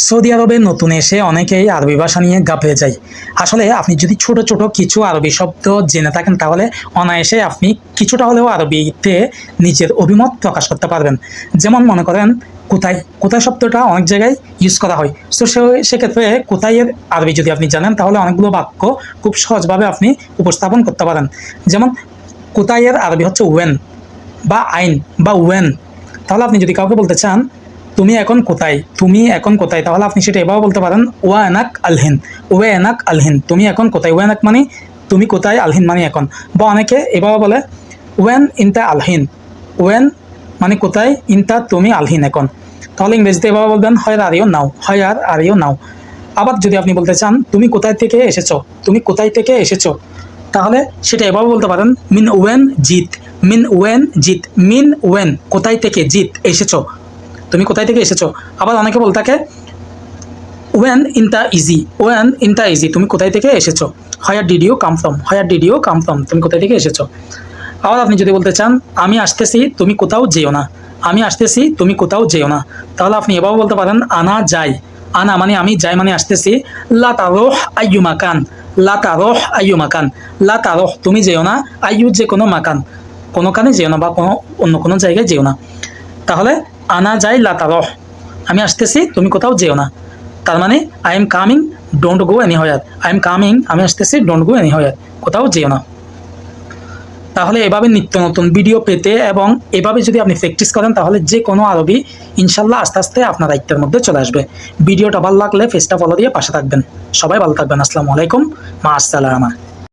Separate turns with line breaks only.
Saudi আরবে নতুন এসে অনেকেই আরবি ভাষা নিয়ে ঘাবড়ে যায়। আসলে আপনি যদি ছোট ছোট কিছু আরবি শব্দ জেনে থাকেন তাহলে অনায়াসে আপনি কিছুটা হলেও আরবিতে নিজের অভিমত প্রকাশ করতে পারবেন। যেমন মনে করেন কোথায়, কোথায় শব্দটা অনেক জায়গায় ইউজ করা হয়। তো সেক্ষেত্রে কোথায়ের আরবি যদি আপনি জানেন তাহলে অনেকগুলো বাক্য খুব সহজভাবে আপনি উপস্থাপন করতে পারেন। যেমন কোথায়ের আরবি হচ্ছে ওয়েন বা আইন বা ওয়েন। তাহলে আপনি যদি কাউকে বলতে চান তুমি এখন কোথায়, তুমি এখন কোথায়, তাহলে আপনি সেটা এভাবে বলতে পারেন ওয়া এনাক আলহিন, ওয়ে এনাক আলহিন, তুমি এখন কোথায়। ওয়া এনাক মানে তুমি কোথায়, আলহিন মানে এখন। বা অনেকে এভাবে বলে ওয়েন ইনতা আলহিন, ওয়েন মানে কোথায়, ইনতা তুমি, আলহিন এখন। তাহলে ইংরেজিতে এভাবে বলবেন হয় আর ইউ নাও, হয় আর ইউ নাও। আবার যদি আপনি বলতে চান তুমি কোথায় থেকে এসেছো, তুমি কোথায় থেকে এসেছো, তাহলে সেটা এভাবে বলতে পারেন মিন ওয়েন জিত, মিন ওয়েন জিত, মিন ওয়েন কোথায় থেকে, জিত এসেছো, তুমি কোথায় থেকে এসেছো। আবার অনেকে বল থাকে ওয়েন ইনটা ইজি, ওয়েন ইনটা ইজি, তুমি কোথায় থেকে এসেছো। Where did you come from, where did you come from, তুমি কোথায় থেকে এসেছো। আবার আপনি যদি বলতে চান আমি আসতেছি তুমি কোথাও যেও না, আমি আসতেছি তুমি কোথাও যেও না, তাহলে আপনি এভাবে বলতে পারেন আনা যাই, আনা মানে আমি, যাই মানে আসতেছি। লা তারোহ আইয়ু মাকান, লা তারোহ আইয়ু মাকান, লা তারোহ তুমি যেও না, আইয়ু যে কোনো মাকান, কোনোখানে যেও না বা কোনো অন্য কোনো জায়গায় যেও না। তাহলে আনা যাই লা তারোহ, আমি আসতেছি তুমি কোথাও যেও না, তার মানে I am coming don't go any where, I am coming আমি আসতেছি ডোন্ট গো এনি হোয়ার, কোথাও যেও না। তাহলে এভাবে নিত্য নতুন ভিডিও পেতে এবং এভাবে যদি আপনি প্র্যাকটিস করেন তাহলে যে কোনো আরবি ইনশাল্লাহ আস্তে আস্তে আপনার দায়িত্বের মধ্যে চলে আসবে। ভিডিওটা ভালো লাগলে পেজটা ফলো দিয়ে পাশে থাকবেন। সবাই ভালো থাকবেন। আসসালামু আলাইকুম, মা আসসালামা।